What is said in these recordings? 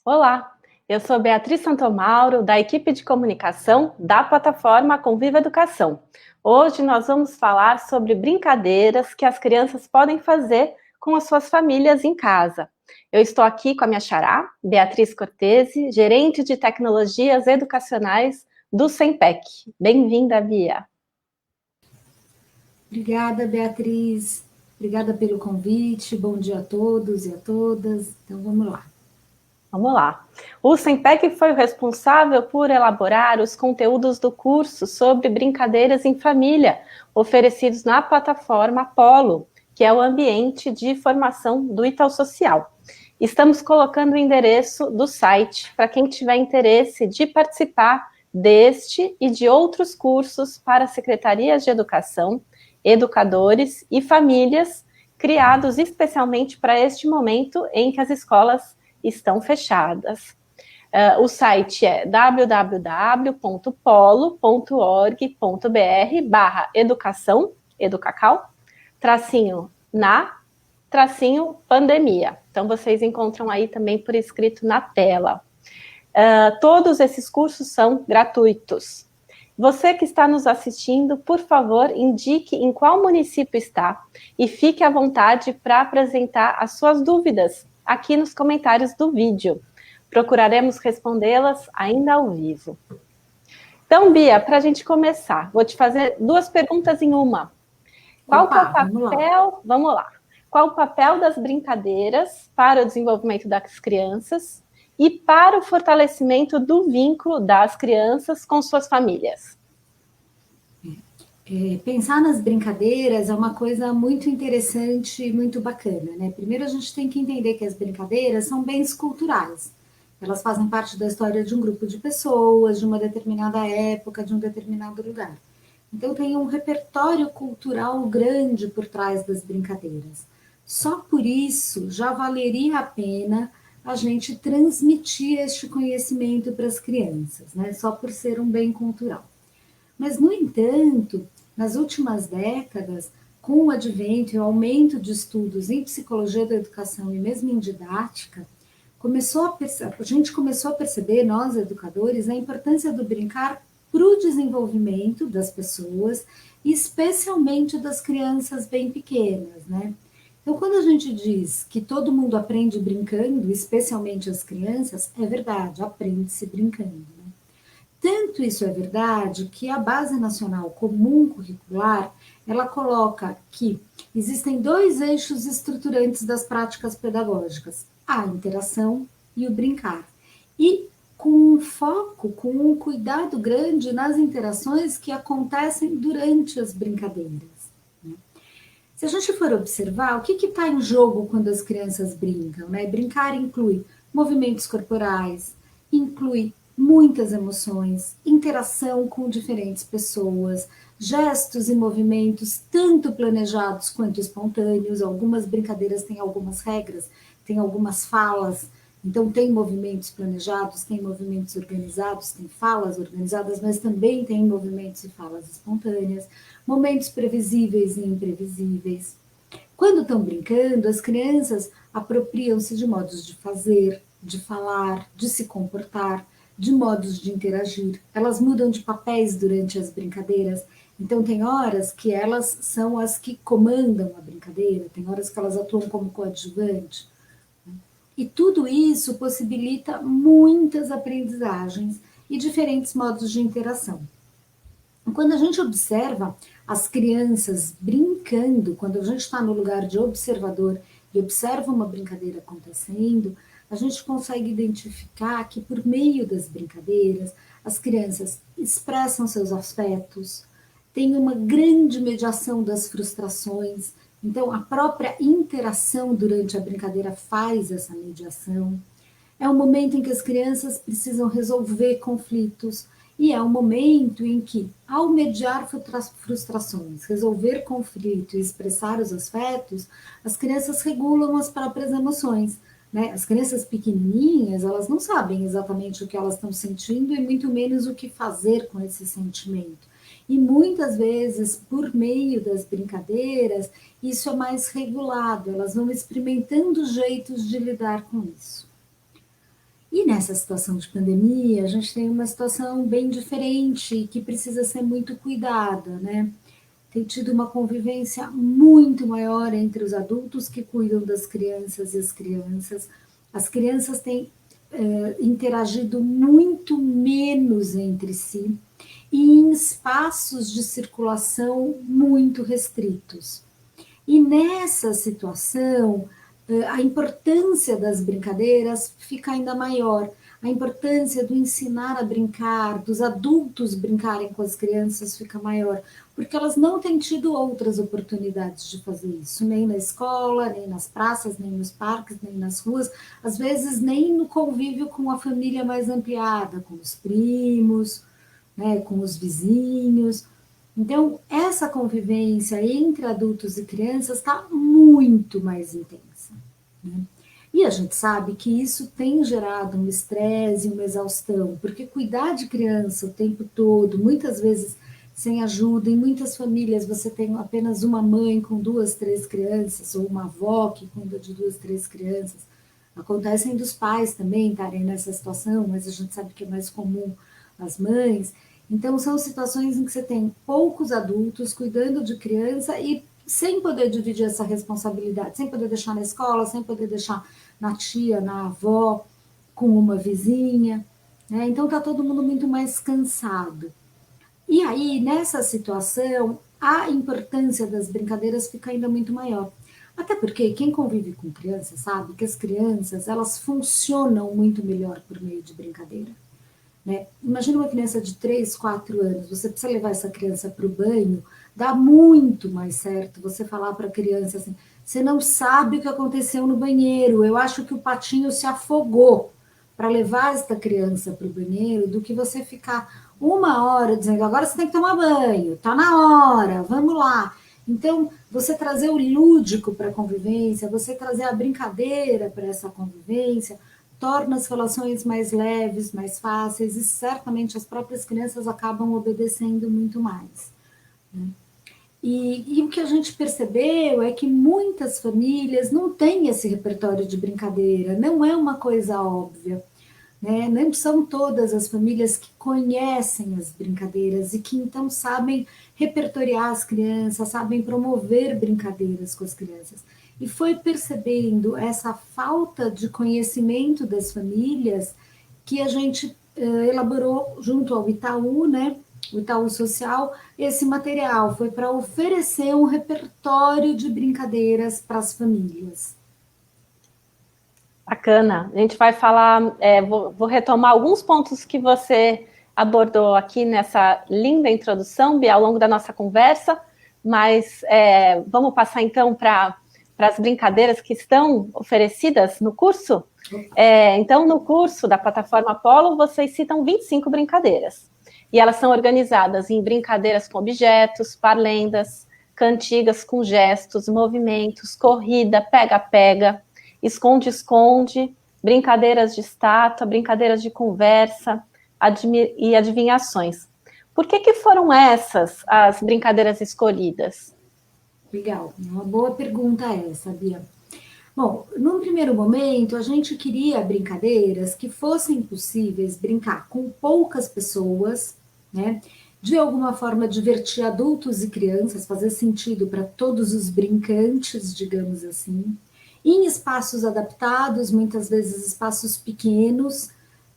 Olá, eu sou Beatriz Santomauro, da equipe de comunicação da plataforma Conviva Educação. Hoje nós vamos falar sobre brincadeiras que as crianças podem fazer com as suas famílias em casa. Eu estou aqui com a minha xará, Beatriz Cortese, gerente de tecnologias educacionais do SEMPEC. Bem-vinda, Bia. Obrigada, Beatriz. Obrigada pelo convite. Bom dia a todos e a todas. Então, vamos lá. Vamos lá. O SEMPEC foi o responsável por elaborar os conteúdos do curso sobre brincadeiras em família, oferecidos na plataforma Polo, que é o ambiente de formação do Itaú Social. Estamos colocando o endereço do site para quem tiver interesse de participar deste e de outros cursos para secretarias de educação, educadores e famílias, criados especialmente para este momento em que as escolas estão fechadas. O site é www.polo.org.br/educação, educacau, pandemia. Então, vocês encontram aí também por escrito na tela. Todos esses cursos são gratuitos. Você que está nos assistindo, por favor, indique em qual município está e fique à vontade para apresentar as suas dúvidas aqui nos comentários do vídeo. Procuraremos respondê-las ainda ao vivo. Então, Bia, para a gente começar, vou te fazer duas perguntas em uma. Qual que é o papel? Vamos lá. Qual o papel das brincadeiras para o desenvolvimento das crianças e para o fortalecimento do vínculo das crianças com suas famílias? Pensar nas brincadeiras é uma coisa muito interessante e muito bacana, né? Primeiro, a gente tem que entender que as brincadeiras são bens culturais. Elas fazem parte da história de um grupo de pessoas, de uma determinada época, de um determinado lugar. Então, tem um repertório cultural grande por trás das brincadeiras. Só por isso já valeria a pena a gente transmitir este conhecimento para as crianças, né? Só por ser um bem cultural. Mas, no entanto, nas últimas décadas, com o advento e o aumento de estudos em psicologia da educação e mesmo em didática, a gente começou a perceber, nós educadores, a importância do brincar para o desenvolvimento das pessoas, especialmente das crianças bem pequenas, né? Então, quando a gente diz que todo mundo aprende brincando, especialmente as crianças, é verdade, aprende-se brincando. Tanto isso é verdade que a Base Nacional Comum Curricular, ela coloca que existem dois eixos estruturantes das práticas pedagógicas, a interação e o brincar. E com um foco, com um cuidado grande nas interações que acontecem durante as brincadeiras. Se a gente for observar, o que está em jogo quando as crianças brincam? Né? Brincar inclui movimentos corporais, inclui muitas emoções, interação com diferentes pessoas, gestos e movimentos, tanto planejados quanto espontâneos. Algumas brincadeiras têm algumas regras, têm algumas falas, então tem movimentos planejados, tem movimentos organizados, tem falas organizadas, mas também tem movimentos e falas espontâneas, momentos previsíveis e imprevisíveis. Quando estão brincando, as crianças apropriam-se de modos de fazer, de falar, de se comportar, de modos de interagir. Elas mudam de papéis durante as brincadeiras. Então, tem horas que elas são as que comandam a brincadeira, tem horas que elas atuam como coadjuvante. E tudo isso possibilita muitas aprendizagens e diferentes modos de interação. Quando a gente observa as crianças brincando, quando a gente está no lugar de observador e observa uma brincadeira acontecendo, a gente consegue identificar que por meio das brincadeiras, as crianças expressam seus afetos, tem uma grande mediação das frustrações, então a própria interação durante a brincadeira faz essa mediação. É um momento em que as crianças precisam resolver conflitos e é um momento em que, ao mediar frustrações, resolver conflito e expressar os afetos, as crianças regulam as próprias emoções. Né? As crianças pequenininhas, elas não sabem exatamente o que elas estão sentindo e muito menos o que fazer com esse sentimento. E muitas vezes, por meio das brincadeiras, isso é mais regulado, elas vão experimentando jeitos de lidar com isso. E nessa situação de pandemia, a gente tem uma situação bem diferente e que precisa ser muito cuidada, né? Tem tido uma convivência muito maior entre os adultos que cuidam das crianças e as crianças. As crianças têm interagido muito menos entre si e em espaços de circulação muito restritos. E nessa situação, a importância das brincadeiras fica ainda maior. A importância do ensinar a brincar, dos adultos brincarem com as crianças fica maior, porque elas não têm tido outras oportunidades de fazer isso, nem na escola, nem nas praças, nem nos parques, nem nas ruas, às vezes nem no convívio com a família mais ampliada, com os primos, né, com os vizinhos. Então, essa convivência entre adultos e crianças está muito mais intensa, né? E a gente sabe que isso tem gerado um estresse e uma exaustão, porque cuidar de criança o tempo todo, muitas vezes sem ajuda, em muitas famílias você tem apenas uma mãe com duas, três crianças, ou uma avó que cuida de duas, três crianças. Acontecem dos pais também estarem nessa situação, mas a gente sabe que é mais comum as mães. Então, são situações em que você tem poucos adultos cuidando de criança e sem poder dividir essa responsabilidade, sem poder deixar na escola, sem poder deixar na tia, na avó, com uma vizinha, né? Então, está todo mundo muito mais cansado. E aí, nessa situação, a importância das brincadeiras fica ainda muito maior. Até porque quem convive com crianças sabe que as crianças, elas funcionam muito melhor por meio de brincadeira, né? Imagina uma criança de 3, 4 anos, você precisa levar essa criança para o banho, dá muito mais certo você falar para a criança assim, você não sabe o que aconteceu no banheiro, eu acho que o patinho se afogou, para levar esta criança para o banheiro, do que você ficar uma hora dizendo, agora você tem que tomar banho, tá na hora, vamos lá. Então, você trazer o lúdico para a convivência, você trazer a brincadeira para essa convivência, torna as relações mais leves, mais fáceis, e certamente as próprias crianças acabam obedecendo muito mais, né? E o que a gente percebeu é que muitas famílias não têm esse repertório de brincadeira, não é uma coisa óbvia, né? Não são todas as famílias que conhecem as brincadeiras e que então sabem repertoriar as crianças, sabem promover brincadeiras com as crianças. E foi percebendo essa falta de conhecimento das famílias que a gente elaborou junto ao Itaú, né? O Itaú Social, esse material foi para oferecer um repertório de brincadeiras para as famílias. Bacana. A gente vai falar, vou retomar alguns pontos que você abordou aqui nessa linda introdução, Bia, ao longo da nossa conversa, mas vamos passar então para as brincadeiras que estão oferecidas no curso? Então, no curso da plataforma Polo, vocês citam 25 brincadeiras. E elas são organizadas em brincadeiras com objetos, parlendas, cantigas com gestos, movimentos, corrida, pega-pega, esconde-esconde, brincadeiras de estátua, brincadeiras de conversa e adivinhações. Por que foram essas as brincadeiras escolhidas? Legal, uma boa pergunta essa, Bia. Bom, num primeiro momento, a gente queria brincadeiras que fossem possíveis brincar com poucas pessoas, né? De alguma forma divertir adultos e crianças, fazer sentido para todos os brincantes, digamos assim, em espaços adaptados, muitas vezes espaços pequenos,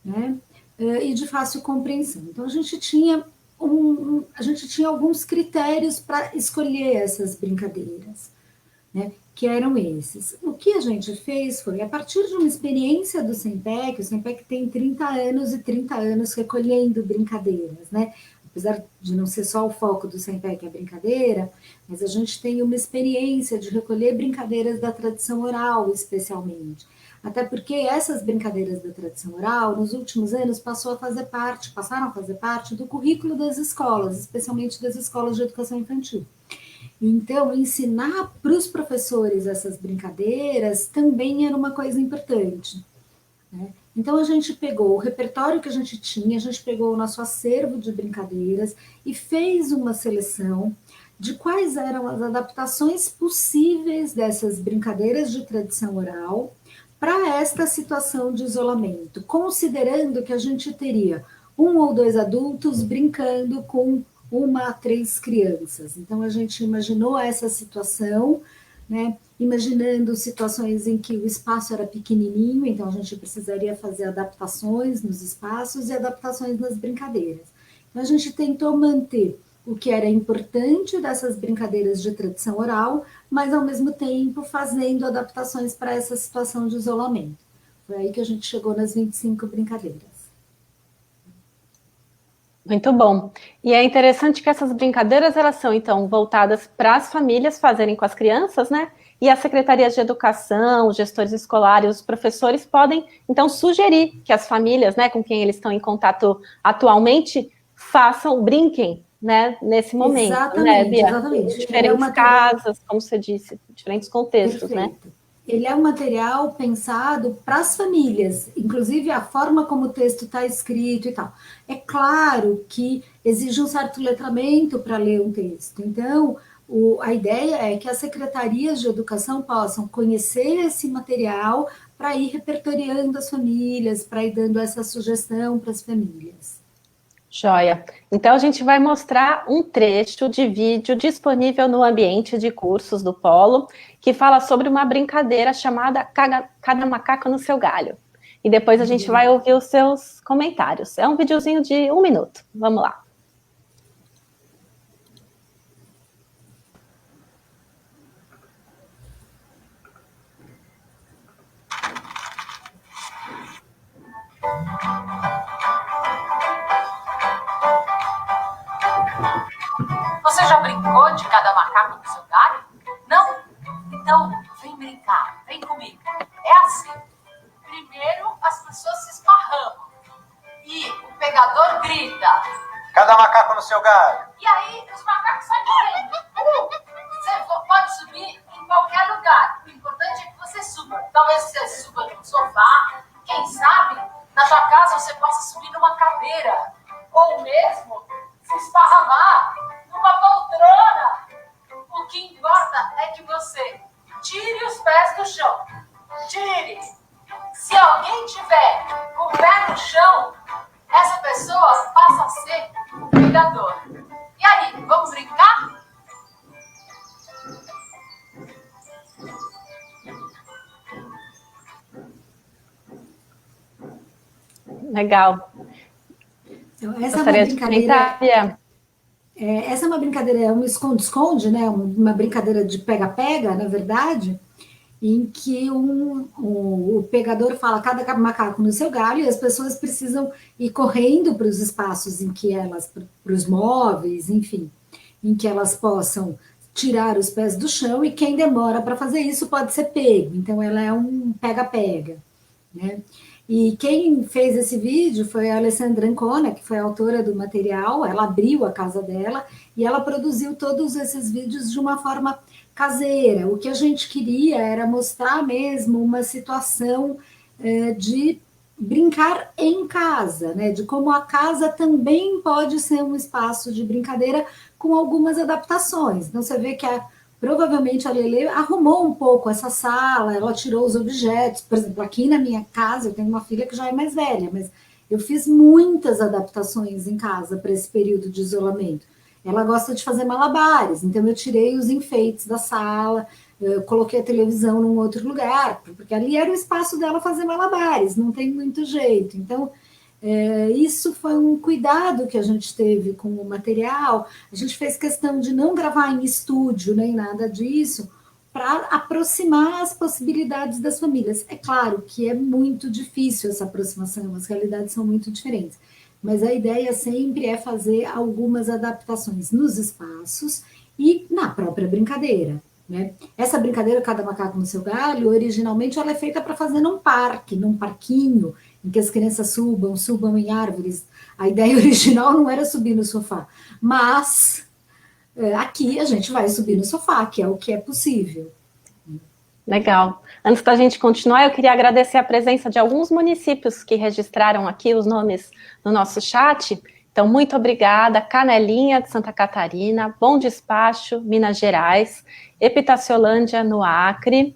né? E de fácil compreensão. Então, a gente tinha alguns critérios para escolher essas brincadeiras, né, que eram esses. O que a gente fez foi, a partir de uma experiência do SEMPEC, o SEMPEC tem 30 anos e 30 anos recolhendo brincadeiras, né? Apesar de não ser só o foco do SEMPEC a brincadeira, mas a gente tem uma experiência de recolher brincadeiras da tradição oral, especialmente. Até porque essas brincadeiras da tradição oral, nos últimos anos, passaram a fazer parte do currículo das escolas, especialmente das escolas de educação infantil. Então, ensinar para os professores essas brincadeiras também era uma coisa importante, né? Então, a gente pegou o repertório que a gente tinha, a gente pegou o nosso acervo de brincadeiras e fez uma seleção de quais eram as adaptações possíveis dessas brincadeiras de tradição oral para esta situação de isolamento, considerando que a gente teria 1 ou 2 adultos brincando com 1 a 3 crianças. Então, a gente imaginou essa situação, né? Imaginando situações em que o espaço era pequenininho, então a gente precisaria fazer adaptações nos espaços e adaptações nas brincadeiras. Então, a gente tentou manter o que era importante dessas brincadeiras de tradição oral, mas, ao mesmo tempo, fazendo adaptações para essa situação de isolamento. Foi aí que a gente chegou nas 25 brincadeiras. Muito bom. E é interessante que essas brincadeiras, elas são, então, voltadas para as famílias fazerem com as crianças, né? E as secretarias de educação, os gestores escolares, os professores podem, então, sugerir que as famílias, né, com quem eles estão em contato atualmente, brinquem, né, nesse momento. Exatamente, né, Bia? exatamente. Diferentes casas, como você disse, diferentes contextos, Perfeito. né? Ele é um material pensado para as famílias, inclusive a forma como o texto está escrito e tal. É claro que exige um certo letramento para ler um texto. Então, a ideia é que as secretarias de educação possam conhecer esse material para ir repertoriando as famílias, para ir dando essa sugestão para as famílias. Joia. Então, a gente vai mostrar um trecho de vídeo disponível no ambiente de cursos do Polo, que fala sobre uma brincadeira chamada Cada Macaco no Seu Galho. E depois a gente vai ouvir os seus comentários. É um videozinho de 1 minuto. Vamos lá. Você já brincou de cada macaco no seu galho? Não? Então, vem brincar, vem comigo. É assim. Primeiro, as pessoas se esparramam. E o pegador grita. Cada macaco no seu galho. E aí, os macacos saem correndo. Você pode subir em qualquer lugar. O importante é que você suba. Talvez você suba num sofá. Quem sabe, na sua casa você possa subir numa cadeira. Ou mesmo se esparramar numa poltrona. O que importa é que você tire os pés do chão. Tire. Se alguém tiver o pé no chão, essa pessoa passa a ser o pegador. E aí, vamos brincar? Legal. Então, essa é uma brincadeira. Essa é uma brincadeira, é um esconde-esconde, né? Uma brincadeira de pega-pega, na verdade, em que o pegador fala cada macaco no seu galho e as pessoas precisam ir correndo para os espaços em que elas, para os móveis, enfim, em que elas possam tirar os pés do chão, e quem demora para fazer isso pode ser pego. Então, ela é um pega-pega, né? E quem fez esse vídeo foi a Alessandra Ancona, que foi a autora do material. Ela abriu a casa dela e ela produziu todos esses vídeos de uma forma caseira. O que a gente queria era mostrar mesmo uma situação de brincar em casa, né? De como a casa também pode ser um espaço de brincadeira com algumas adaptações. Então, você vê que provavelmente a Lelê arrumou um pouco essa sala, ela tirou os objetos. Por exemplo, aqui na minha casa, eu tenho uma filha que já é mais velha, mas eu fiz muitas adaptações em casa para esse período de isolamento. Ela gosta de fazer malabares, então eu tirei os enfeites da sala, eu coloquei a televisão num outro lugar, porque ali era o espaço dela fazer malabares, não tem muito jeito. Então, isso foi um cuidado que a gente teve com o material. A gente fez questão de não gravar em estúdio, nem nada disso, para aproximar as possibilidades das famílias. É claro que é muito difícil essa aproximação, as realidades são muito diferentes, mas a ideia sempre é fazer algumas adaptações nos espaços e na própria brincadeira, né? Essa brincadeira, Cada Macaco no Seu Galho, originalmente ela é feita para fazer num parque, num parquinho, em que as crianças subam em árvores. A ideia original não era subir no sofá, mas aqui a gente vai subir no sofá, que é o que é possível. Legal. Antes da gente continuar, eu queria agradecer a presença de alguns municípios que registraram aqui os nomes no nosso chat. Então, muito obrigada. Canelinha, de Santa Catarina, Bom Despacho, Minas Gerais, Epitaciolândia, no Acre,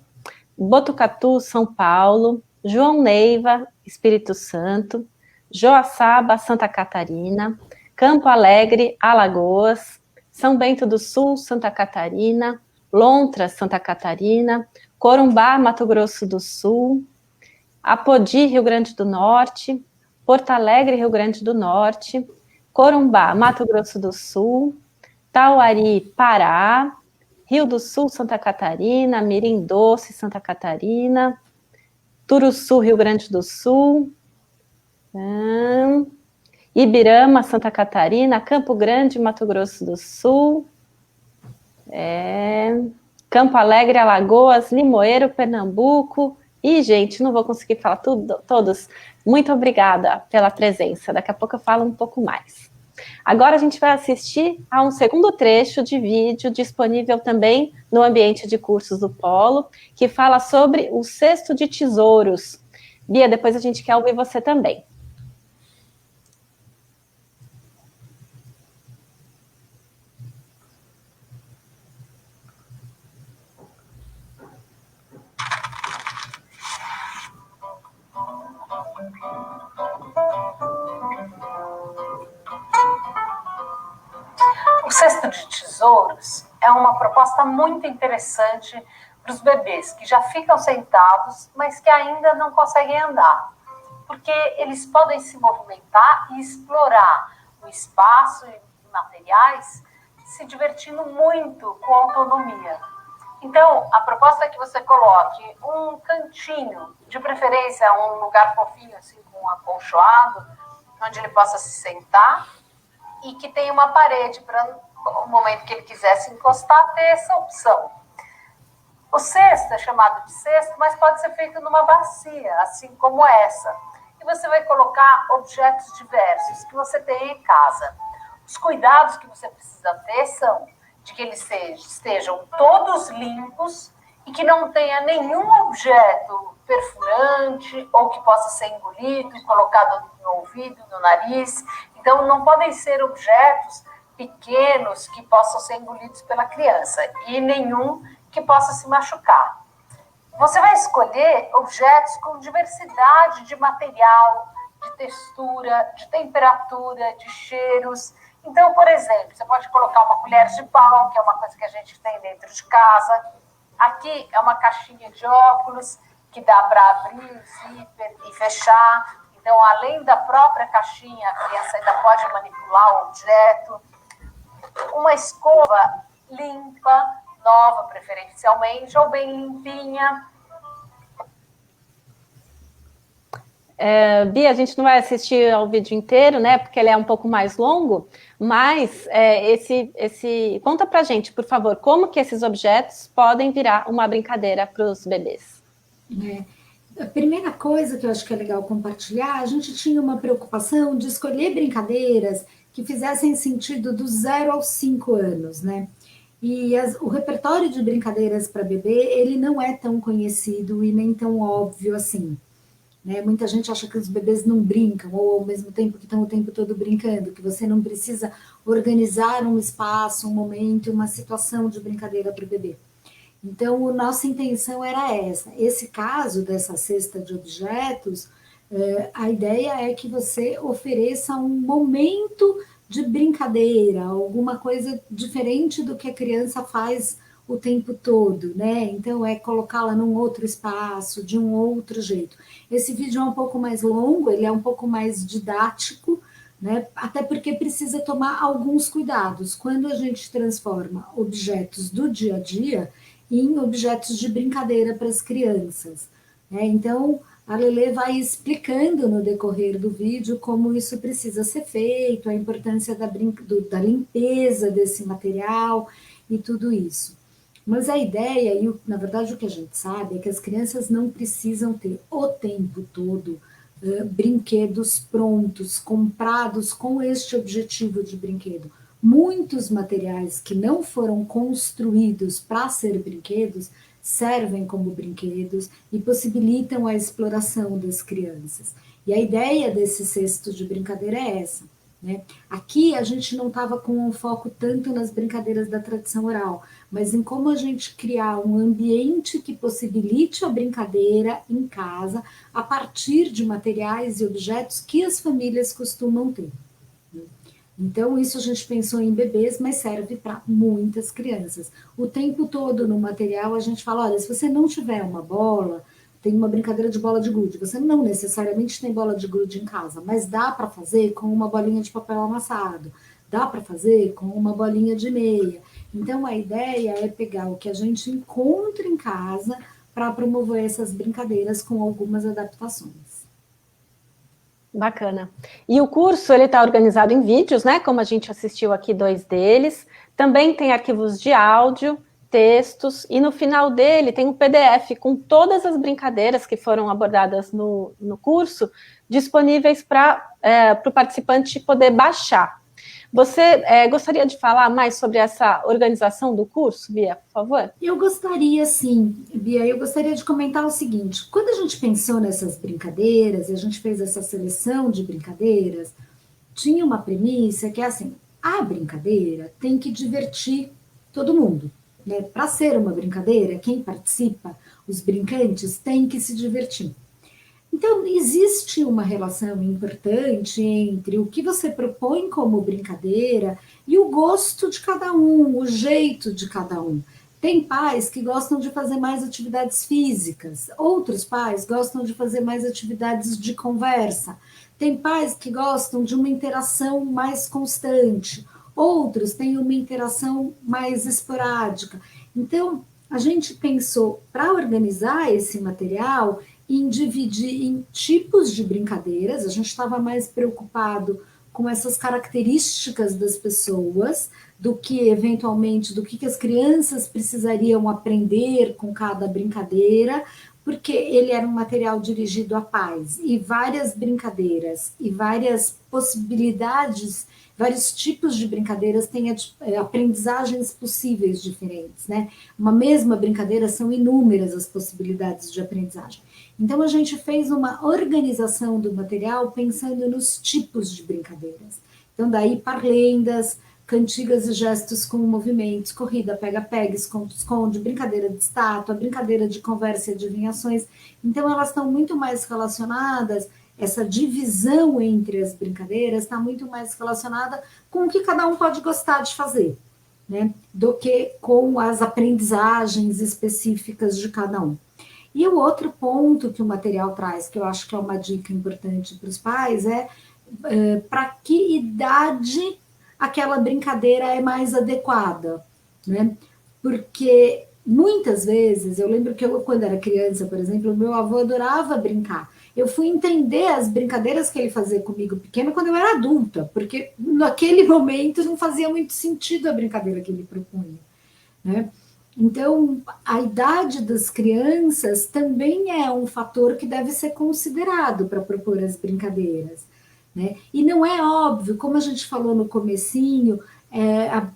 Botucatu, São Paulo, João Neiva, Espírito Santo, Joaçaba, Santa Catarina, Campo Alegre, Alagoas, São Bento do Sul, Santa Catarina, Lontras, Santa Catarina, Corumbá, Mato Grosso do Sul, Apodi, Rio Grande do Norte, Porto Alegre, Rio Grande do Norte, Corumbá, Mato Grosso do Sul, Tauari, Pará, Rio do Sul, Santa Catarina, Mirim Doce, Santa Catarina, Turuçu, Rio Grande do Sul, Ibirama, Santa Catarina, Campo Grande, Mato Grosso do Sul, Campo Alegre, Alagoas, Limoeiro, Pernambuco, e, gente, não vou conseguir falar todos. Muito obrigada pela presença. Daqui a pouco eu falo um pouco mais. Agora a gente vai assistir a um segundo trecho de vídeo disponível também no ambiente de cursos do Polo, que fala sobre o cesto de tesouros. Bia, depois a gente quer ouvir você também. O cesto de tesouros é uma proposta muito interessante para os bebês que já ficam sentados, mas que ainda não conseguem andar, porque eles podem se movimentar e explorar o espaço e materiais, se divertindo muito com autonomia. Então, a proposta é que você coloque um cantinho, de preferência um lugar fofinho, assim, com um acolchoado, onde ele possa se sentar, e que tem uma parede para, no momento que ele quiser se encostar, ter essa opção. O cesto é chamado de cesto, mas pode ser feito numa bacia, assim como essa. E você vai colocar objetos diversos que você tem em casa. Os cuidados que você precisa ter são de que eles estejam todos limpos e que não tenha nenhum objeto perfurante ou que possa ser engolido e colocado no ouvido, no nariz. Então, não podem ser objetos pequenos que possam ser engolidos pela criança e nenhum que possa se machucar. Você vai escolher objetos com diversidade de material, de textura, de temperatura, de cheiros. Então, por exemplo, você pode colocar uma colher de pau, que é uma coisa que a gente tem dentro de casa. Aqui é uma caixinha de óculos que dá para abrir o zíper e fechar. Então, além da própria caixinha, a criança ainda pode manipular o objeto. Uma escova limpa, nova preferencialmente, ou bem limpinha. Bia, a gente não vai assistir ao vídeo inteiro, né? Porque ele é um pouco mais longo, mas conta pra gente, por favor, como que esses objetos podem virar uma brincadeira para os bebês. A primeira coisa que eu acho que é legal compartilhar, a gente tinha uma preocupação de escolher brincadeiras que fizessem sentido do 0 aos 5 anos, né? E o repertório de brincadeiras para bebê, ele não é tão conhecido e nem tão óbvio assim. Né? Muita gente acha que os bebês não brincam, ou ao mesmo tempo que estão o tempo todo brincando, que você não precisa organizar um espaço, um momento, uma situação de brincadeira para o bebê. Então, a nossa intenção era essa. Esse caso dessa cesta de objetos, a ideia é que você ofereça um momento de brincadeira, alguma coisa diferente do que a criança faz o tempo todo, né? Então, é colocá-la num outro espaço, de um outro jeito. Esse vídeo é um pouco mais longo, ele é um pouco mais didático, né? Até porque precisa tomar alguns cuidados. Quando a gente transforma objetos do dia a dia em objetos de brincadeira para as crianças, né? Então, a Lelê vai explicando no decorrer do vídeo como isso precisa ser feito, a importância da limpeza desse material e tudo isso. Mas a ideia, e na verdade o que a gente sabe, é que as crianças não precisam ter o tempo todo brinquedos prontos, comprados com este objetivo de brinquedo. Muitos materiais que não foram construídos para ser brinquedos servem como brinquedos e possibilitam a exploração das crianças. E a ideia desse cesto de brincadeira é essa. né? Aqui a gente não estava com um foco tanto nas brincadeiras da tradição oral, mas em como a gente criar um ambiente que possibilite a brincadeira em casa a partir de materiais e objetos que as famílias costumam ter. Então, isso a gente pensou em bebês, mas serve para muitas crianças. O tempo todo no material a gente fala, olha, se você não tiver uma bola, tem uma brincadeira de bola de gude. Você não necessariamente tem bola de gude em casa, mas dá para fazer com uma bolinha de papel amassado, dá para fazer com uma bolinha de meia. Então, a ideia é pegar o que a gente encontra em casa para promover essas brincadeiras com algumas adaptações. Bacana. E o curso, ele está organizado em vídeos, né? Como a gente assistiu aqui 2 deles. Também tem arquivos de áudio, textos, e no final dele tem um PDF com todas as brincadeiras que foram abordadas no curso, disponíveis para o participante poder baixar. Você gostaria de falar mais sobre essa organização do curso, Bia, por favor? Eu gostaria, sim, Bia, eu gostaria de comentar o seguinte, quando a gente pensou nessas brincadeiras, e a gente fez essa seleção de brincadeiras, tinha uma premissa que é assim, a brincadeira tem que divertir todo mundo, né? Para ser uma brincadeira, quem participa, os brincantes, têm que se divertir. Então, existe uma relação importante entre o que você propõe como brincadeira e o gosto de cada um, o jeito de cada um. Tem pais que gostam de fazer mais atividades físicas, outros pais gostam de fazer mais atividades de conversa. Tem pais que gostam de uma interação mais constante, outros têm uma interação mais esporádica. Então, a gente pensou, para organizar esse material, em dividir em tipos de brincadeiras, a gente estava mais preocupado com essas características das pessoas, do que eventualmente, do que as crianças precisariam aprender com cada brincadeira, porque ele era um material dirigido a pais, e várias brincadeiras, e várias possibilidades, vários tipos de brincadeiras têm aprendizagens possíveis diferentes, né? Uma mesma brincadeira são inúmeras as possibilidades de aprendizagem. Então, a gente fez uma organização do material pensando nos tipos de brincadeiras. Então, daí, parlendas, cantigas e gestos com movimentos, corrida, pega-pega, esconde-esconde, brincadeira de estátua, brincadeira de conversa e adivinhações. Então, elas estão muito mais relacionadas, essa divisão entre as brincadeiras está muito mais relacionada com o que cada um pode gostar de fazer, né, do que com as aprendizagens específicas de cada um. E o outro ponto que o material traz, que eu acho que é uma dica importante para os pais, é para que idade aquela brincadeira é mais adequada, né? Porque muitas vezes, eu lembro que eu, quando era criança, por exemplo, meu avô adorava brincar. Eu fui entender as brincadeiras que ele fazia comigo pequeno quando eu era adulta, porque naquele momento não fazia muito sentido a brincadeira que ele propunha, né? Então, a idade das crianças também é um fator que deve ser considerado para propor as brincadeiras, né? E não é óbvio, como a gente falou no comecinho,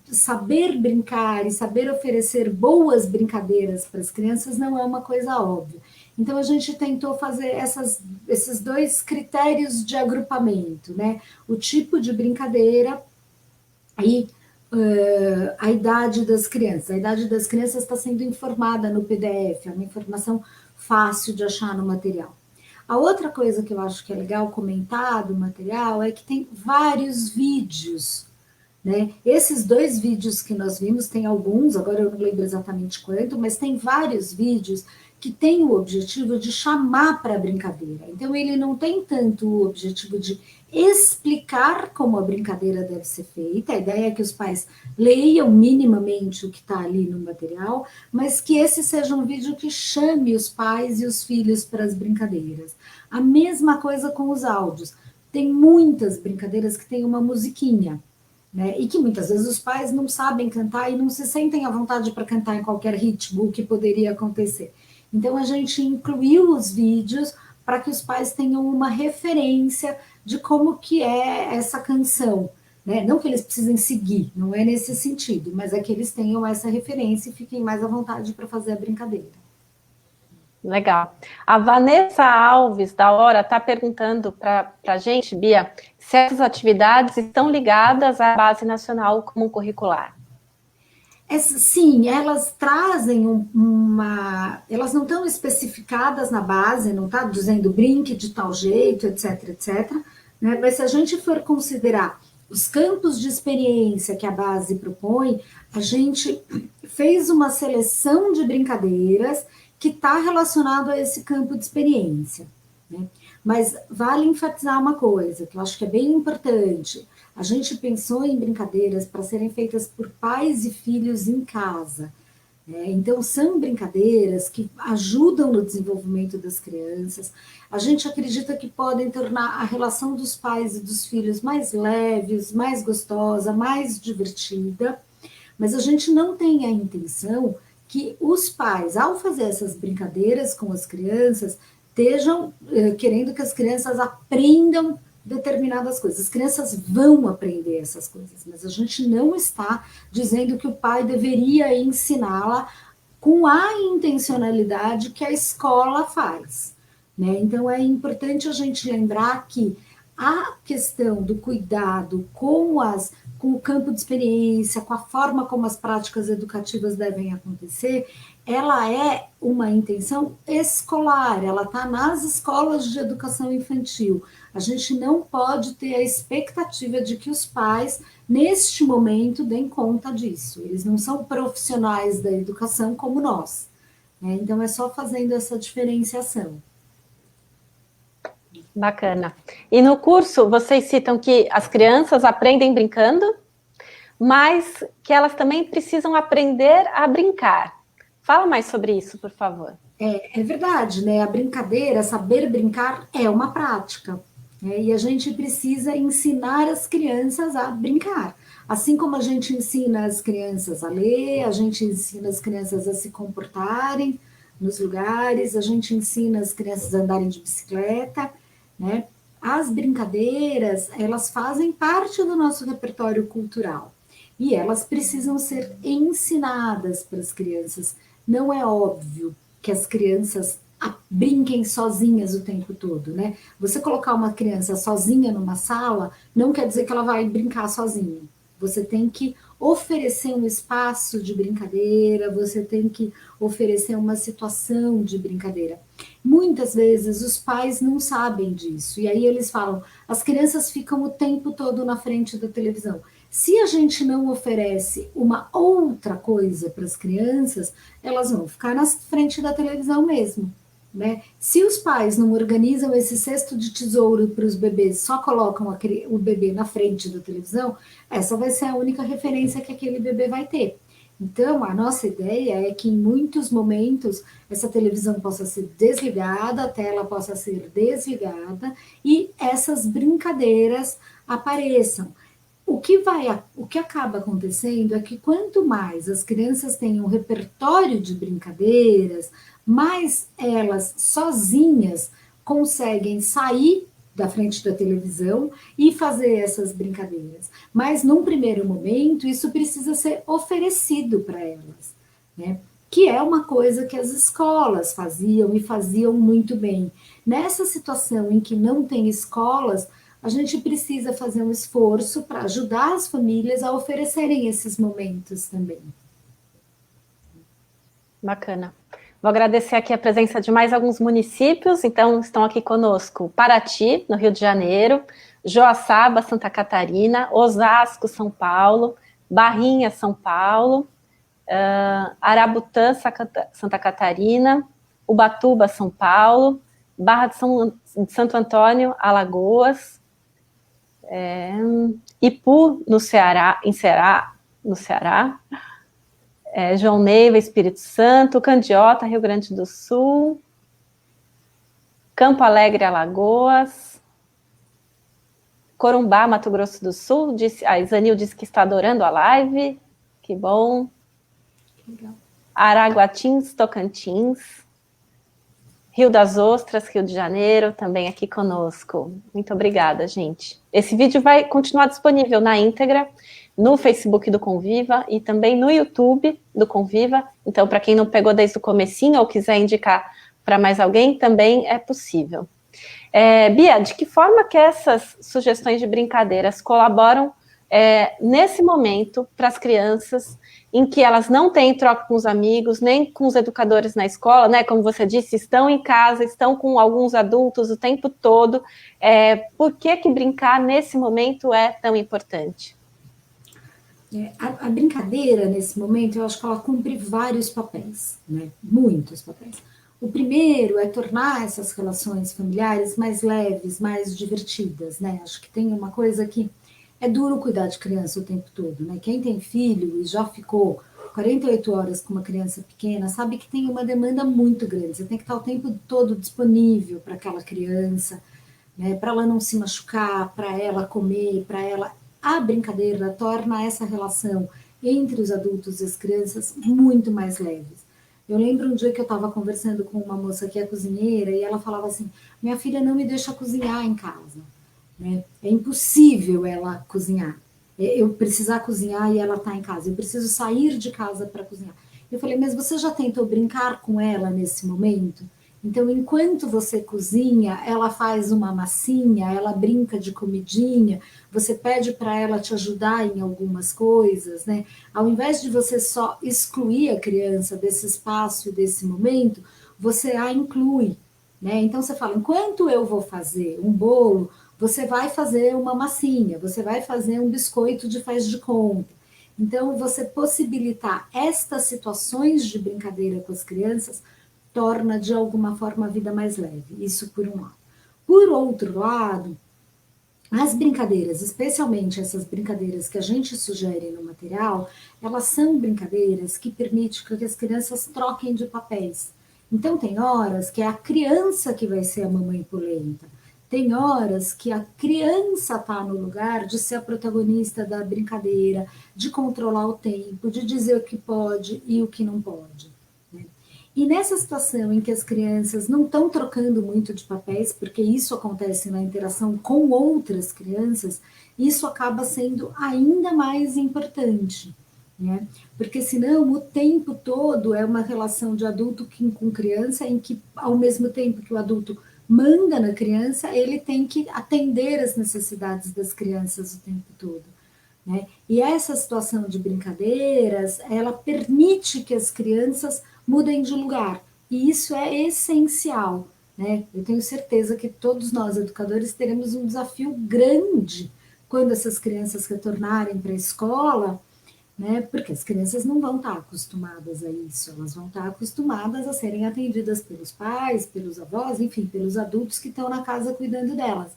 saber brincar e saber oferecer boas brincadeiras para as crianças não é uma coisa óbvia. Então, a gente tentou fazer esses 2 critérios de agrupamento, né? O tipo de brincadeira e a idade das crianças. A idade das crianças está sendo informada no PDF, é uma informação fácil de achar no material. A outra coisa que eu acho que é legal comentar do material é que tem vários vídeos, né? Esses 2 vídeos que nós vimos, tem alguns, agora eu não lembro exatamente quanto, mas tem vários vídeos que têm o objetivo de chamar para a brincadeira. Então, ele não tem tanto o objetivo de explicar como a brincadeira deve ser feita, a ideia é que os pais leiam minimamente o que está ali no material, mas que esse seja um vídeo que chame os pais e os filhos para as brincadeiras. A mesma coisa com os áudios. Tem muitas brincadeiras que tem uma musiquinha, né? E que muitas vezes os pais não sabem cantar e não se sentem à vontade para cantar em qualquer ritmo, o que poderia acontecer. Então, a gente incluiu os vídeos para que os pais tenham uma referência de como que é essa canção, né? Não que eles precisem seguir, não é nesse sentido, mas é que eles tenham essa referência e fiquem mais à vontade para fazer a brincadeira. Legal. A Vanessa Alves, da Hora, está perguntando para a gente, Bia, se essas atividades estão ligadas à Base Nacional Comum Curricular. Sim, elas trazem elas não estão especificadas na base, não está dizendo brinque de tal jeito, etc, etc, né? Mas se a gente for considerar os campos de experiência que a base propõe, a gente fez uma seleção de brincadeiras que está relacionado a esse campo de experiência, né? Mas vale enfatizar uma coisa, que eu acho que é bem importante. A gente pensou em brincadeiras para serem feitas por pais e filhos em casa, né? Então, são brincadeiras que ajudam no desenvolvimento das crianças. A gente acredita que podem tornar a relação dos pais e dos filhos mais leves, mais gostosa, mais divertida, mas a gente não tem a intenção que os pais, ao fazer essas brincadeiras com as crianças, estejam querendo que as crianças aprendam determinadas coisas. As crianças vão aprender essas coisas, mas a gente não está dizendo que o pai deveria ensiná-la com a intencionalidade que a escola faz, né? Então, é importante a gente lembrar que a questão do cuidado com o campo de experiência, com a forma como as práticas educativas devem acontecer, ela é uma intenção escolar, ela está nas escolas de educação infantil. A gente não pode ter a expectativa de que os pais, neste momento, deem conta disso. Eles não são profissionais da educação como nós, né? Então, é só fazendo essa diferenciação. Bacana. E no curso, vocês citam que as crianças aprendem brincando, mas que elas também precisam aprender a brincar. Fala mais sobre isso, por favor. É verdade, né? A brincadeira, saber brincar é uma prática, né? E a gente precisa ensinar as crianças a brincar. Assim como a gente ensina as crianças a ler, a gente ensina as crianças a se comportarem nos lugares, a gente ensina as crianças a andarem de bicicleta, né? As brincadeiras, elas fazem parte do nosso repertório cultural e elas precisam ser ensinadas para as crianças. Não é óbvio que as crianças brinquem sozinhas o tempo todo, né? Você colocar uma criança sozinha numa sala não quer dizer que ela vai brincar sozinha. Você tem que oferecer um espaço de brincadeira, você tem que oferecer uma situação de brincadeira. Muitas vezes os pais não sabem disso, e aí eles falam, as crianças ficam o tempo todo na frente da televisão. Se a gente não oferece uma outra coisa para as crianças, elas vão ficar na frente da televisão mesmo, né? Se os pais não organizam esse cesto de tesouro para os bebês, só colocam o bebê na frente da televisão, essa vai ser a única referência que aquele bebê vai ter. Então, a nossa ideia é que em muitos momentos essa televisão possa ser desligada, a tela possa ser desligada e essas brincadeiras apareçam. O que acaba acontecendo é que quanto mais as crianças têm um repertório de brincadeiras, mais elas sozinhas conseguem sair da frente da televisão e fazer essas brincadeiras. Mas num primeiro momento isso precisa ser oferecido para elas, né? Que é uma coisa que as escolas faziam e faziam muito bem. Nessa situação em que não tem escolas, a gente precisa fazer um esforço para ajudar as famílias a oferecerem esses momentos também. Bacana. Vou agradecer aqui a presença de mais alguns municípios, então estão aqui conosco Paraty, no Rio de Janeiro, Joaçaba, Santa Catarina, Osasco, São Paulo, Barrinha, São Paulo, Arabutã, Santa Catarina, Ubatuba, São Paulo, Barra de Santo Antônio, Alagoas, Ipu, no Ceará, no Ceará, João Neiva, Espírito Santo, Candiota, Rio Grande do Sul, Campo Alegre, Alagoas, Corumbá, Mato Grosso do Sul, a Isanil disse que está adorando a live, que bom. Legal. Araguatins, Tocantins, Rio das Ostras, Rio de Janeiro, também aqui conosco. Muito obrigada, gente. Esse vídeo vai continuar disponível na íntegra, no Facebook do Conviva e também no YouTube do Conviva. Então, para quem não pegou desde o comecinho ou quiser indicar para mais alguém, também é possível. Bia, de que forma que essas sugestões de brincadeiras colaboram nesse momento para as crianças em que elas não têm troca com os amigos, nem com os educadores na escola, né? Como você disse, estão em casa, estão com alguns adultos o tempo todo. Por que brincar nesse momento é tão importante? A brincadeira, nesse momento, eu acho que ela cumpre vários papéis, né? Muitos papéis. O primeiro é tornar essas relações familiares mais leves, mais divertidas, né? Acho que tem uma coisa que é duro cuidar de criança o tempo todo, né? Quem tem filho e já ficou 48 horas com uma criança pequena sabe que tem uma demanda muito grande. Você tem que estar o tempo todo disponível para aquela criança, né? Para ela não se machucar, para ela comer, para ela... A brincadeira torna essa relação entre os adultos e as crianças muito mais leves. Eu lembro um dia que eu estava conversando com uma moça que é cozinheira e ela falava assim, minha filha não me deixa cozinhar em casa, né? É impossível ela cozinhar. Eu precisar cozinhar e ela está em casa. Eu preciso sair de casa para cozinhar. Eu falei, mas você já tentou brincar com ela nesse momento? Então, enquanto você cozinha, ela faz uma massinha, ela brinca de comidinha, você pede para ela te ajudar em algumas coisas, né? Ao invés de você só excluir a criança desse espaço e desse momento, você a inclui, né? Então, você fala, enquanto eu vou fazer um bolo, você vai fazer uma massinha, você vai fazer um biscoito de faz de conta. Então, você possibilitar estas situações de brincadeira com as crianças torna, de alguma forma, a vida mais leve. Isso por um lado. Por outro lado, as brincadeiras, especialmente essas brincadeiras que a gente sugere no material, elas são brincadeiras que permitem que as crianças troquem de papéis. Então, tem horas que é a criança que vai ser a mamãe polenta. Tem horas que a criança está no lugar de ser a protagonista da brincadeira, de controlar o tempo, de dizer o que pode e o que não pode. E nessa situação em que as crianças não estão trocando muito de papéis, porque isso acontece na interação com outras crianças, isso acaba sendo ainda mais importante, né? Porque senão o tempo todo é uma relação de adulto com criança em que, ao mesmo tempo que o adulto manda na criança, ele tem que atender as necessidades das crianças o tempo todo, né? E essa situação de brincadeiras, ela permite que as crianças mudem de lugar, e isso é essencial, né? Eu tenho certeza que todos nós, educadores, teremos um desafio grande quando essas crianças retornarem para a escola, né? Porque as crianças não vão estar acostumadas a isso, elas vão estar acostumadas a serem atendidas pelos pais, pelos avós, enfim, pelos adultos que estão na casa cuidando delas.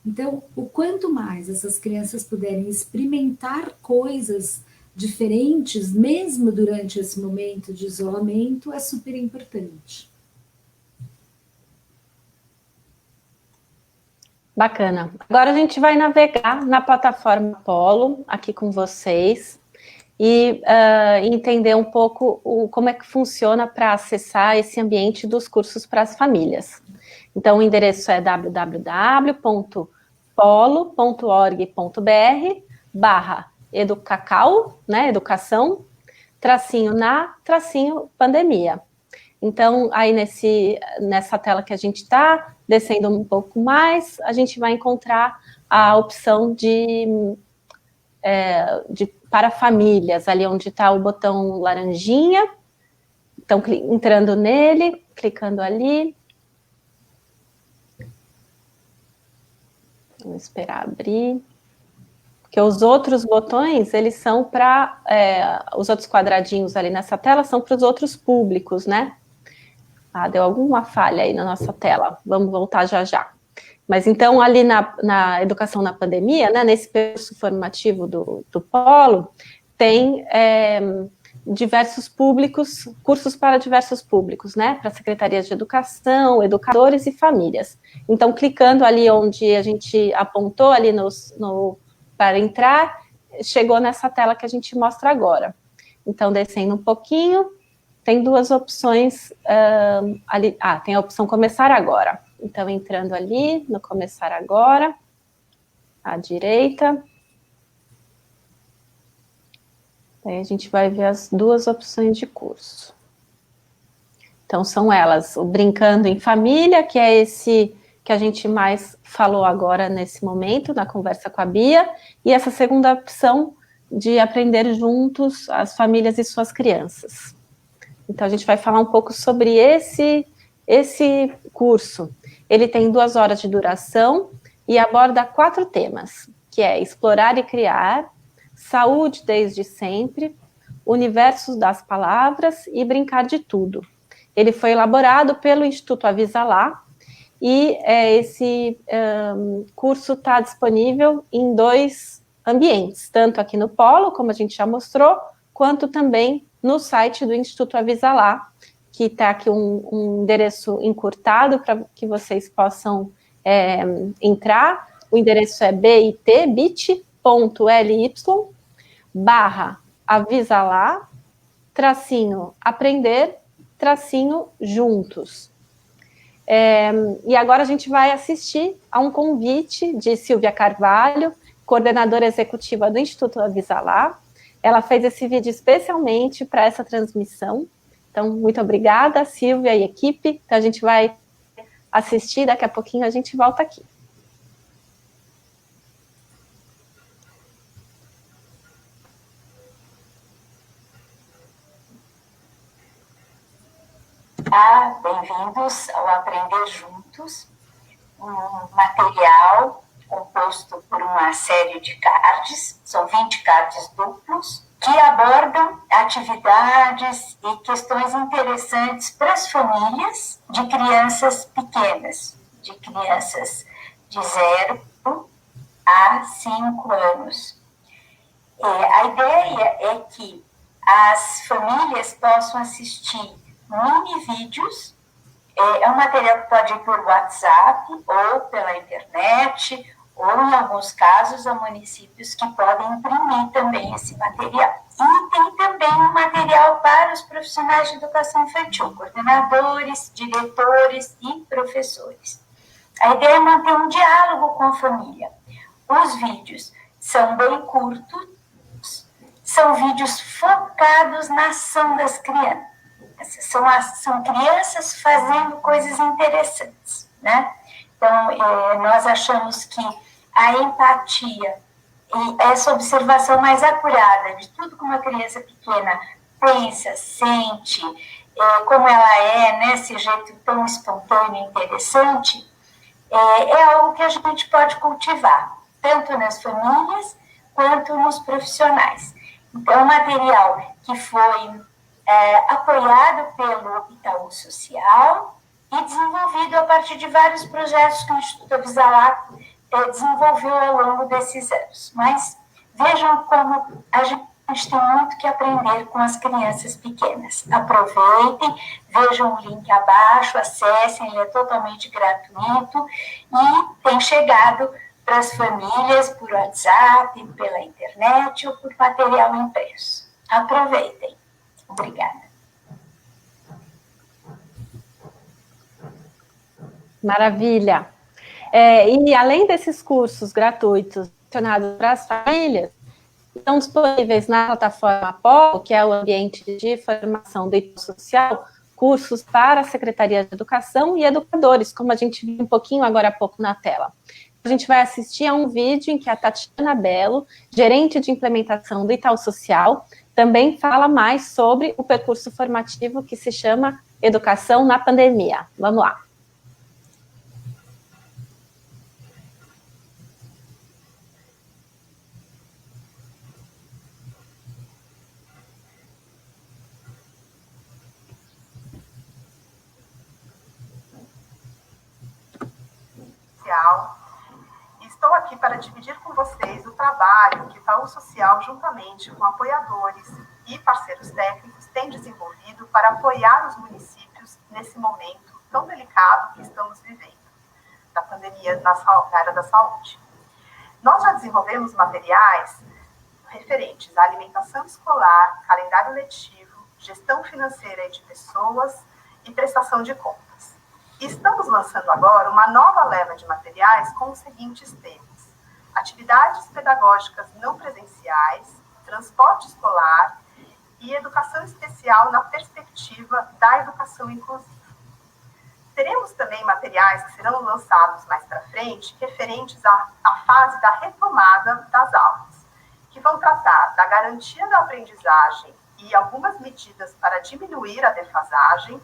Então, o quanto mais essas crianças puderem experimentar coisas diferentes, mesmo durante esse momento de isolamento, é super importante. Bacana. Agora a gente vai navegar na plataforma Polo, aqui com vocês, e entender um pouco como é que funciona para acessar esse ambiente dos cursos para as famílias. Então, o endereço é www.polo.org.br/educacau, né, educação, -pandemia. Então, aí nessa tela que a gente está, descendo um pouco mais, a gente vai encontrar a opção para famílias, ali onde está o botão laranjinha. Então, entrando nele, clicando ali. Vamos esperar abrir. Porque os outros botões, eles são para... os outros quadradinhos ali nessa tela são para os outros públicos, né? Deu alguma falha aí na nossa tela. Vamos voltar já já. Mas então, ali na Educação na Pandemia, né, nesse curso formativo do Polo, tem diversos públicos, cursos para diversos públicos, né, para secretarias de educação, educadores e famílias. Então, clicando ali onde a gente apontou ali para entrar, chegou nessa tela que a gente mostra agora. Então, descendo um pouquinho, tem duas opções ali. Tem a opção começar agora. Então, entrando ali no começar agora, à direita. Aí a gente vai ver as duas opções de curso. Então, são elas, o Brincando em Família, que é esse que a gente mais falou agora nesse momento, na conversa com a Bia, e essa segunda opção de aprender juntos as famílias e suas crianças. Então, a gente vai falar um pouco sobre esse curso. Ele tem 2 horas de duração e aborda 4 temas, que é explorar e criar, saúde desde sempre, universos das palavras e brincar de tudo. Ele foi elaborado pelo Instituto Avisalá e esse curso está disponível em 2 ambientes, tanto aqui no Polo, como a gente já mostrou, quanto também no site do Instituto Avisalá, que está aqui um endereço encurtado para que vocês possam entrar. O endereço é bit.ly/avisalá, _aprender, _juntos. E agora a gente vai assistir a um convite de Silvia Carvalho, coordenadora executiva do Instituto Avisalá. Ela fez esse vídeo especialmente para essa transmissão. Então, muito obrigada, Silvia e equipe. Então, a gente vai assistir, daqui a pouquinho a gente volta aqui. Bem-vindos ao Aprender Juntos, um material composto por uma série de cards, são 20 cards duplos, que abordam atividades e questões interessantes para as famílias de crianças pequenas, de crianças de 0 a 5 anos. A ideia é que as famílias possam assistir mini vídeos. É um material que pode ir por WhatsApp ou pela internet, ou em alguns casos há municípios que podem imprimir também esse material. E tem também um material para os profissionais de educação infantil, coordenadores, diretores e professores. A ideia é manter um diálogo com a família. Os vídeos são bem curtos, são vídeos focados na ação das crianças. São crianças fazendo coisas interessantes, né? Então, nós achamos que a empatia e essa observação mais acurada de tudo que uma criança pequena pensa, sente, como ela é, nesse jeito tão espontâneo e interessante, é algo que a gente pode cultivar, tanto nas famílias quanto nos profissionais. Então, é um material que foi apoiado pelo Itaú Social e desenvolvido a partir de vários projetos que o Instituto Avisalá desenvolveu ao longo desses anos. Mas vejam como a gente tem muito que aprender com as crianças pequenas. Aproveitem, vejam o link abaixo, acessem, ele é totalmente gratuito e tem chegado para as famílias por WhatsApp, pela internet ou por material impresso. Aproveitem. Obrigada. Maravilha. E além desses cursos gratuitos direcionados para as famílias, estão disponíveis na plataforma Apolo, que é o ambiente de formação do Itaú Social, cursos para a Secretaria de Educação e educadores, como a gente viu um pouquinho agora há pouco na tela. A gente vai assistir a um vídeo em que a Tatiana Bello, gerente de implementação do Itaú Social, também fala mais sobre o percurso formativo que se chama Educação na Pandemia. Vamos lá. Estou aqui para dividir com vocês o trabalho que o Itaú Social, juntamente com apoiadores e parceiros técnicos, tem desenvolvido para apoiar os municípios nesse momento tão delicado que estamos vivendo, da pandemia na área da saúde. Nós já desenvolvemos materiais referentes à alimentação escolar, calendário letivo, gestão financeira de pessoas e prestação de contas. Estamos lançando agora uma nova leva de materiais com os seguintes temas: atividades pedagógicas não presenciais, transporte escolar e educação especial na perspectiva da educação inclusiva. Teremos também materiais que serão lançados mais para frente, referentes à fase da retomada das aulas, que vão tratar da garantia da aprendizagem e algumas medidas para diminuir a defasagem,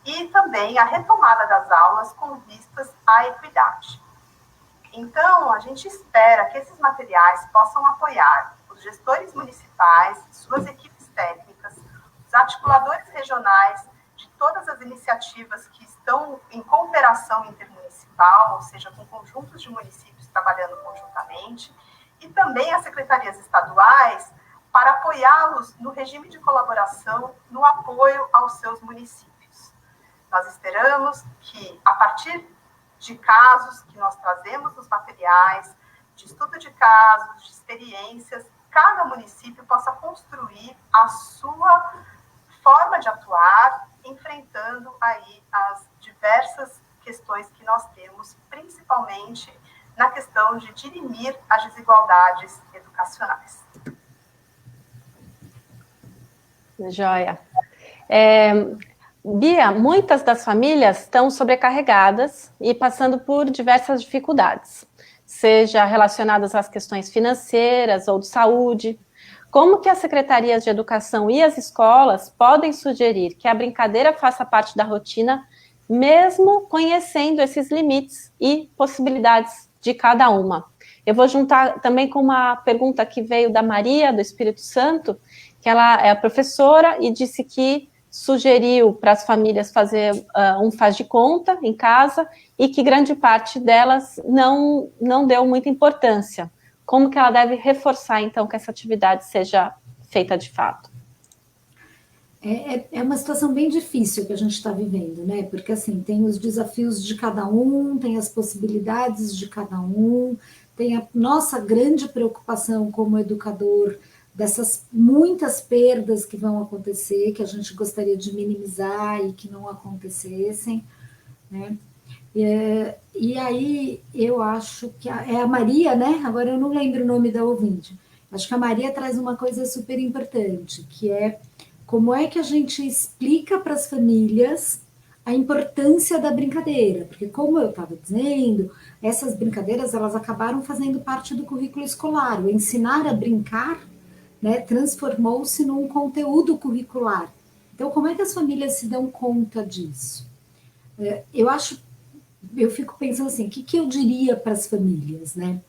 e também a retomada das aulas com vistas à equidade. Então, a gente espera que esses materiais possam apoiar os gestores municipais, suas equipes técnicas, os articuladores regionais de todas as iniciativas que estão em cooperação intermunicipal, ou seja, com conjuntos de municípios trabalhando conjuntamente, e também as secretarias estaduais para apoiá-los no regime de colaboração, no apoio aos seus municípios. Nós esperamos que, a partir de casos que nós trazemos nos materiais, de estudo de casos, de experiências, cada município possa construir a sua forma de atuar, enfrentando aí as diversas questões que nós temos, principalmente na questão de dirimir as desigualdades educacionais. Joia. Bia, muitas das famílias estão sobrecarregadas e passando por diversas dificuldades, seja relacionadas às questões financeiras ou de saúde. Como que as secretarias de educação e as escolas podem sugerir que a brincadeira faça parte da rotina, mesmo conhecendo esses limites e possibilidades de cada uma? Eu vou juntar também com uma pergunta que veio da Maria, do Espírito Santo, que ela é professora e disse que sugeriu para as famílias fazer um faz de conta em casa e que grande parte delas não deu muita importância. Como que ela deve reforçar, então, que essa atividade seja feita de fato? É uma situação bem difícil que a gente está vivendo, né? Porque, assim, tem os desafios de cada um, tem as possibilidades de cada um, tem a nossa grande preocupação como educador dessas muitas perdas que vão acontecer, que a gente gostaria de minimizar e que não acontecessem, né? E aí eu acho que é a Maria, né? Agora eu não lembro o nome da ouvinte. Acho que a Maria traz uma coisa super importante, que é como é que a gente explica para as famílias a importância da brincadeira, porque como eu estava dizendo, essas brincadeiras elas acabaram fazendo parte do currículo escolar. O ensinar a brincar, né, transformou-se num conteúdo curricular. Então, como é que as famílias se dão conta disso? Eu fico pensando assim, o que eu diria para as famílias, né?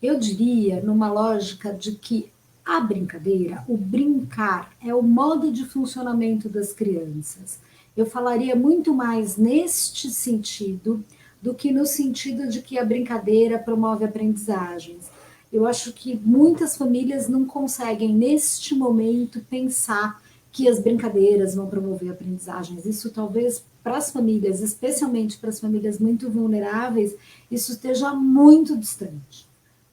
Eu diria numa lógica de que a brincadeira, o brincar, é o modo de funcionamento das crianças. Eu falaria muito mais neste sentido do que no sentido de que a brincadeira promove aprendizagens. Eu acho que muitas famílias não conseguem, neste momento, pensar que as brincadeiras vão promover aprendizagens. Isso talvez para as famílias, especialmente para as famílias muito vulneráveis, isso esteja muito distante,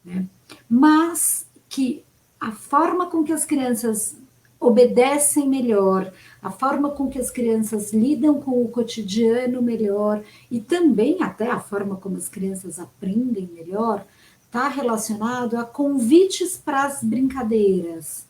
né? Mas que a forma com que as crianças obedecem melhor, a forma com que as crianças lidam com o cotidiano melhor e também até a forma como as crianças aprendem melhor, está relacionado a convites para as brincadeiras,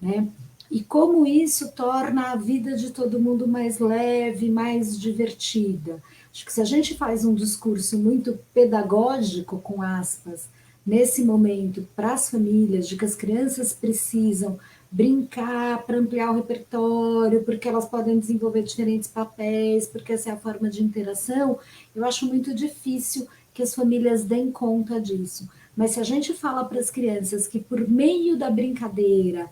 né? E como isso torna a vida de todo mundo mais leve, mais divertida. Acho que se a gente faz um discurso muito pedagógico, com aspas, nesse momento, para as famílias, de que as crianças precisam brincar para ampliar o repertório, porque elas podem desenvolver diferentes papéis, porque essa é a forma de interação, eu acho muito difícil que as famílias deem conta disso. Mas se a gente fala para as crianças que por meio da brincadeira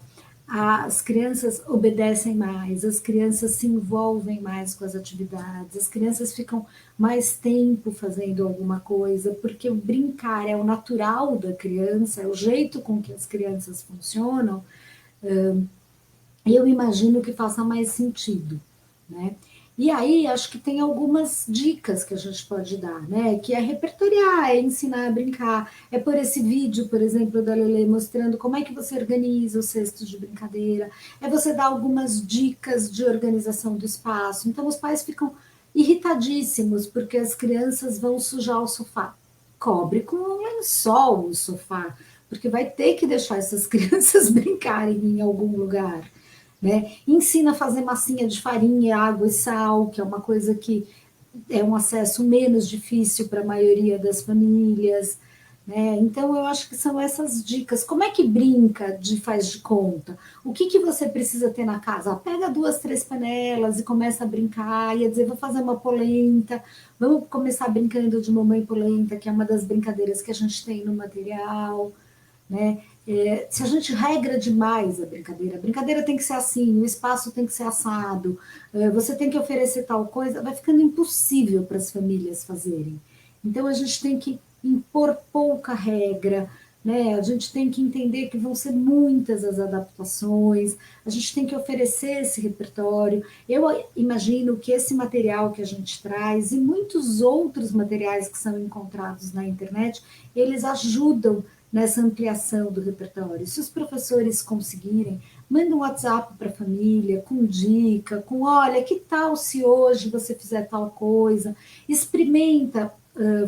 as crianças obedecem mais, as crianças se envolvem mais com as atividades, as crianças ficam mais tempo fazendo alguma coisa, porque o brincar é o natural da criança, é o jeito com que as crianças funcionam, eu imagino que faça mais sentido, né? E aí, acho que tem algumas dicas que a gente pode dar, né? Que é repertoriar, é ensinar a brincar, é por esse vídeo, por exemplo, da Lelê, mostrando como é que você organiza os cestos de brincadeira, é você dar algumas dicas de organização do espaço. Então, os pais ficam irritadíssimos porque as crianças vão sujar o sofá. Cobre com um lençol o sofá, porque vai ter que deixar essas crianças brincarem em algum lugar. né? Ensina a fazer massinha de farinha, água e sal, que é uma coisa que é um acesso menos difícil para a maioria das famílias, né? Então, eu acho que são essas dicas. Como é que brinca de faz de conta? O que você precisa ter na casa? Pega 2, 3 panelas e começa a brincar, e a dizer, vou fazer uma polenta, vamos começar brincando de mamãe polenta, que é uma das brincadeiras que a gente tem no material, né? Se a gente regra demais a brincadeira tem que ser assim, o espaço tem que ser assado, você tem que oferecer tal coisa, vai ficando impossível para as famílias fazerem. Então, a gente tem que impor pouca regra, né? A gente tem que entender que vão ser muitas as adaptações, a gente tem que oferecer esse repertório. Eu imagino que esse material que a gente traz e muitos outros materiais que são encontrados na internet, eles ajudam nessa ampliação do repertório. Se os professores conseguirem, manda um WhatsApp para a família, com dica, com, olha, que tal se hoje você fizer tal coisa, experimenta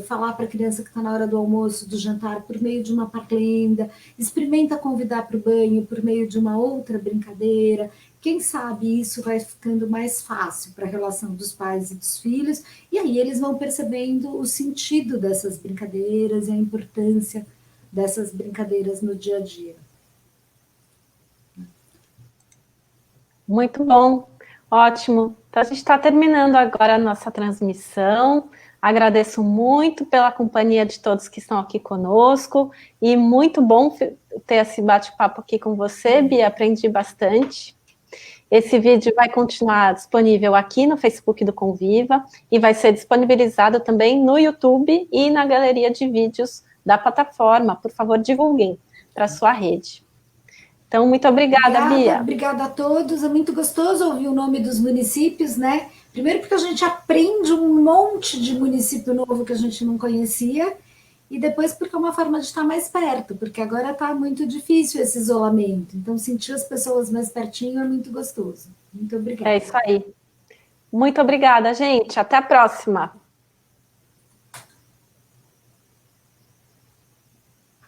falar para a criança que está na hora do almoço, do jantar, por meio de uma parlenda, experimenta convidar para o banho por meio de uma outra brincadeira. Quem sabe isso vai ficando mais fácil para a relação dos pais e dos filhos, e aí eles vão percebendo o sentido dessas brincadeiras e a importância dessas brincadeiras no dia a dia. Muito bom, ótimo. Então, a gente está terminando agora a nossa transmissão. Agradeço muito pela companhia de todos que estão aqui conosco, e muito bom ter esse bate-papo aqui com você, Bia, aprendi bastante. Esse vídeo vai continuar disponível aqui no Facebook do Conviva, e vai ser disponibilizado também no YouTube e na galeria de vídeos da plataforma. Por favor, divulguem para a sua rede. Então, muito obrigada, Bia. Obrigada a todos, é muito gostoso ouvir o nome dos municípios, né? Primeiro porque a gente aprende um monte de município novo que a gente não conhecia, e depois porque é uma forma de estar mais perto, porque agora está muito difícil esse isolamento, então sentir as pessoas mais pertinho é muito gostoso. Muito obrigada. É isso aí. Muito obrigada, gente. Até a próxima.